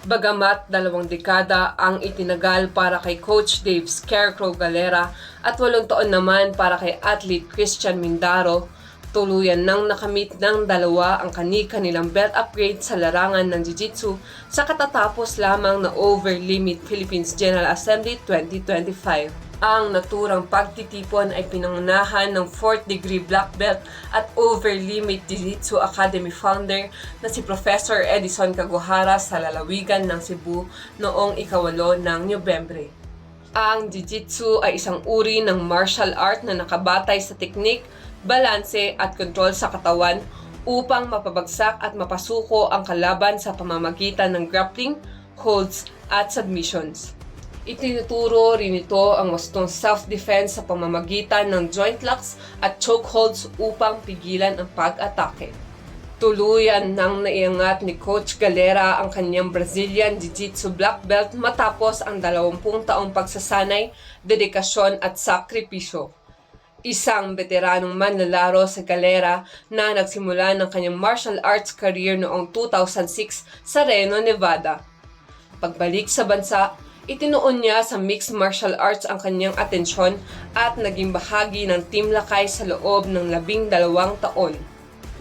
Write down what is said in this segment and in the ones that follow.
Bagamat 2 dekada ang itinagal para kay Coach Dave "Scarecrow" Galera at 8 taon naman para kay athlete Christian Mindaro, tuluyan nang nakamit ng dalawa ang kani-kanilang belt upgrade sa larangan ng Jiu-Jitsu sa katatapos lamang na Over Limit Philippines General Assembly 2025. Ang naturang pagtitipon ay pinangunahan ng 4th degree black belt at Over Limit Jiu-Jitsu Academy founder na si Professor Edison Caguhara sa lalawigan ng Cebu noong 8 ng Nobyembre. Ang Jiu-Jitsu ay isang uri ng martial art na nakabatay sa teknik, balanse at kontrol sa katawan upang mapabagsak at mapasuko ang kalaban sa pamamagitan ng grappling, holds at submissions. Itinuturo rin ito ang wastong self-defense sa pamamagitan ng joint locks at chokeholds upang pigilan ang pag-atake. Tuluyan nang naiangat ni Coach Galera ang kanyang Brazilian Jiu-Jitsu black belt matapos ang 20 taong pagsasanay, dedikasyon at sakripisyo. Isang veteranong manlalaro sa Galera na nagsimula ng kanyang martial arts career noong 2006 sa Reno, Nevada. Pagbalik sa bansa, itinuon niya sa mixed martial arts ang kanyang atensyon at naging bahagi ng Team Lakay sa loob ng 12 taon.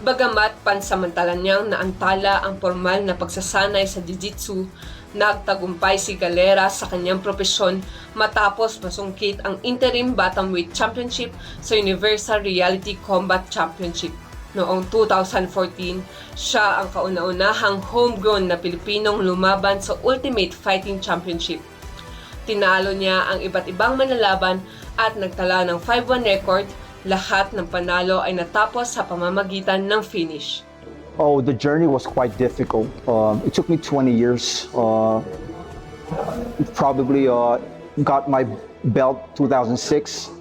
Bagamat pansamantalan niyang naantala ang formal na pagsasanay sa Jiu-Jitsu, nagtagumpay si Galera sa kanyang propesyon matapos masungkit ang Interim Bantamweight Championship sa Universal Reality Combat Championship. Noong 2014, siya ang kauna-unahang homegrown na Pilipinong lumaban sa Ultimate Fighting Championship. Tinalo niya ang iba't ibang manlalaban at nagtala ng 5-1 record. Lahat ng panalo ay natapos sa pamamagitan ng finish. Oh, the journey was quite difficult. It took me 20 years. Probably got my belt 2006,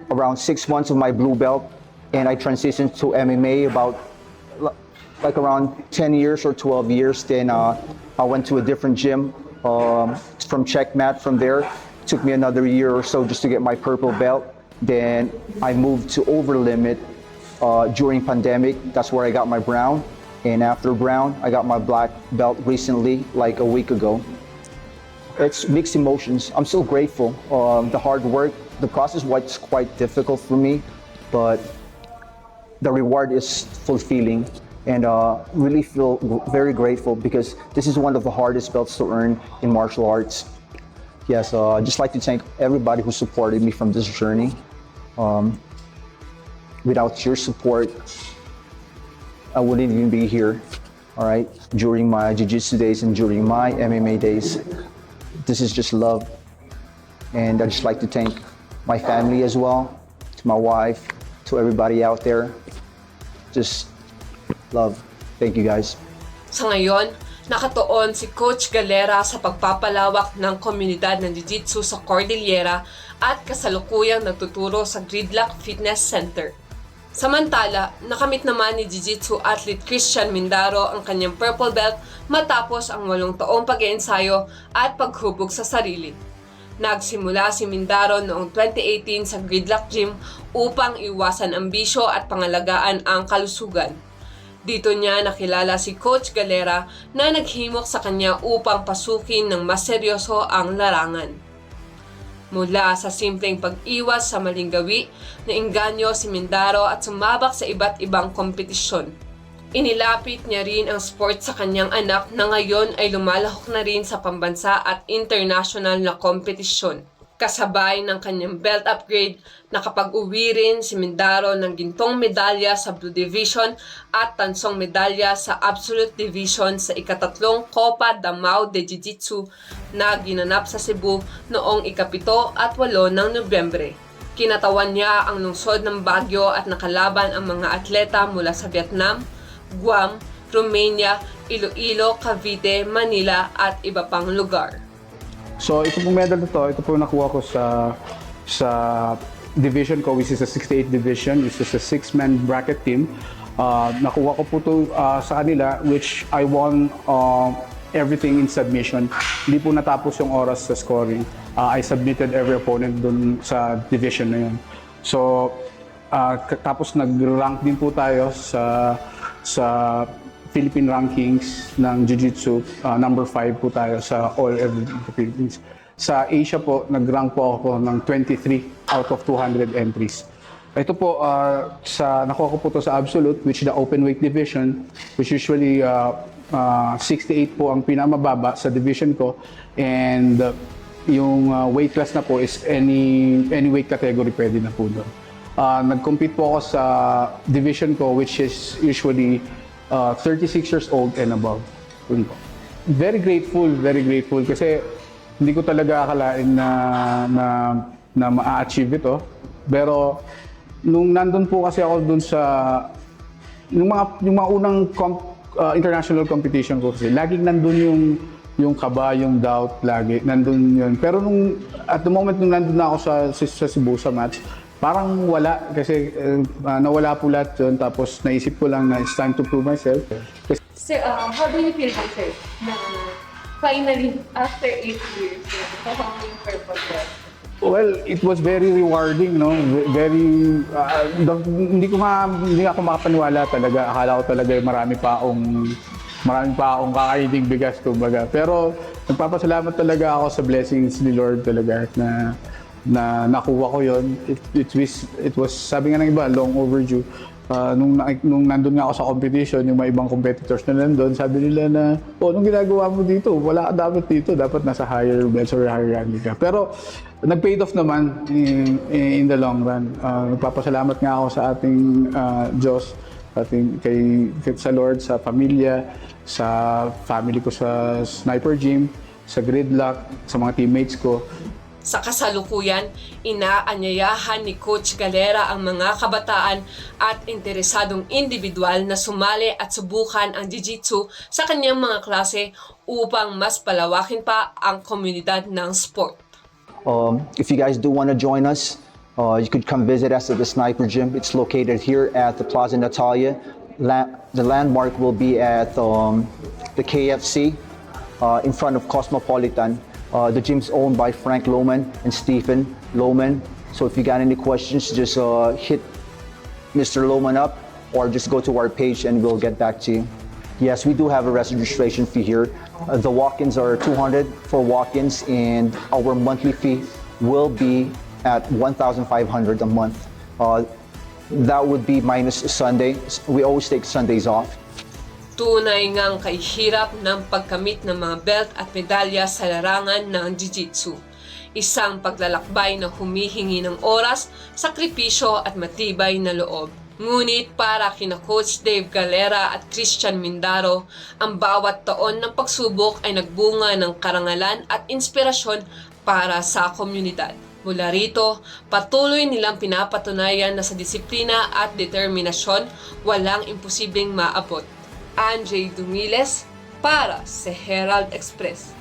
around 6 months of my blue belt, and I transitioned to MMA about like around 10 years or 12 years. Then I went to a different gym. From Checkmat. From there, it took me another year or so just to get my purple belt. Then I moved to Over Limit during pandemic. That's where I got my brown. And after brown, I got my black belt recently, like a week ago. It's mixed emotions. I'm still grateful. The hard work, the process was quite difficult for me, but the reward is fulfilling. And really feel very grateful because this is one of the hardest belts to earn in martial arts. Yes, I'd just like to thank everybody who supported me from this journey. Without your support, I wouldn't even be here, all right, during my Jiu-Jitsu days and during my MMA days. This is just love. And I'd just like to thank my family as well, to my wife, to everybody out there. Just love. Thank you guys. Sa ngayon, nakatuon si Coach Galera sa pagpapalawak ng komunidad ng Jiu-Jitsu sa Cordillera at kasalukuyang nagtuturo sa Gridlock Fitness Center. Samantala, nakamit naman ni Jiu-Jitsu athlete Christian Mindaro ang kanyang purple belt matapos ang 8 taong pag-iensayo at paghubog sa sarili. Nagsimula si Mindaro noong 2018 sa Gridlock Gym upang iwasan ang bisyo at pangalagaan ang kalusugan. Dito niya nakilala si Coach Galera na naghimok sa kanya upang pasukin ng mas seryoso ang larangan. Mula sa simpleng pag-iwas sa maling gawi, nainganyo si Mindaro at sumabak sa iba't ibang kompetisyon. Inilapit niya rin ang sport sa kanyang anak na ngayon ay lumalahok na rin sa pambansa at international na kompetisyon. Kasabay ng kanyang belt upgrade, nakapag-uwi rin si Mindaro ng gintong medalya sa Blue Division at tansong medalya sa Absolute Division sa ika-3 Copa Damao de Jiu-Jitsu na ginanap sa Cebu noong ika-7 at 8 ng Nobyembre. Kinatawan niya ang lungsod ng Baguio at nakalaban ang mga atleta mula sa Vietnam, Guam, Romania, Iloilo, Cavite, Manila at iba pang lugar. So ito pong medal na to, ito po nakuha ko sa division ko, which is a 68 division, which is a 6-man bracket team. Nakuha ko po ito sa kanila, which I won everything in submission. Hindi po natapos yung oras sa scoring. I submitted every opponent dun sa division na yun. So tapos nag-rank din po tayo sa Philippine rankings ng Jiu-Jitsu. Number 5 po tayo sa all over the Philippines. Sa Asia po, nag-rank po ako ng 23 out of 200 entries. Ito po, nakuha ko po to sa Absolute, which is the open weight division, which usually 68 po ang pinamababa sa division ko. And yung weight class na po is any weight category pwede na po doon. Nag-compete po ako sa division ko, which is usually 36 years old and above. Yun po. Very grateful kasi hindi ko talaga akalain na ma-achieve ito. Pero nung nandun po kasi ako dun sa yung mga unang international competition ko kasi laging nandun yung kaba, yung doubt, lagi nandun yun. Pero at the moment nung nandun na ako sa Cebu sa match, parang wala kasi nawala po lahat yun. Tapos naisip ko lang na it's time to prove myself. Kasi, Sir, how do you feel, sir, na finally, after 8 years, kasama yung purpose? well, it was very rewarding, no? Very hindi ako makapaniwala talaga. Akala ko talaga marami pa akong kakainin bigas kumbaga. Pero nagpapasalamat talaga ako sa blessings ni Lord talaga na nakuha ko 'yon. It was sabi nga ng iba, long overdue. Nung nandun nga ako sa competition, yung mga ibang competitors na nandun, sabi nila na, anong ginagawa mo dito? Wala ka dapat dito. Dapat nasa higher belts or higher ranking ka. Pero nag-paid off naman in the long run. Nagpapasalamat nga ako sa ating Diyos, sa Lord, sa pamilya, sa family ko sa Sniper Gym, sa Gridlock, sa mga teammates ko. Sa kasalukuyan, inaanyayahan ni Coach Galera ang mga kabataan at interesadong individual na sumali at subukan ang Jiu-Jitsu sa kanyang mga klase upang mas palawakin pa ang komunidad ng sport. If you guys do want to join us, you could come visit us at the Sniper Gym. It's located here at the Plaza Natalia. The landmark will be at the KFC in front of Cosmopolitan. The gym's owned by Frank Lohman and Stephen Lohman. So if you got any questions, just hit Mr. Lohman up or just go to our page and we'll get back to you. Yes, we do have a registration fee here. The walk-ins are 200 for walk-ins and our monthly fee will be at 1,500 a month. That would be minus Sunday. We always take Sundays off. Tunay ngang kahirap ng pagkamit ng mga belt at medalya sa larangan ng Jiu-Jitsu. Isang paglalakbay na humihingi ng oras, sakripisyo at matibay na loob. Ngunit para kina Coach Dave Galera at Christian Mindaro, ang bawat taon ng pagsubok ay nagbunga ng karangalan at inspirasyon para sa komunidad. Mula rito, patuloy nilang pinapatunayan na sa disiplina at determinasyon, walang imposibleng maabot. Anjay Dumiles para sa Herald Express.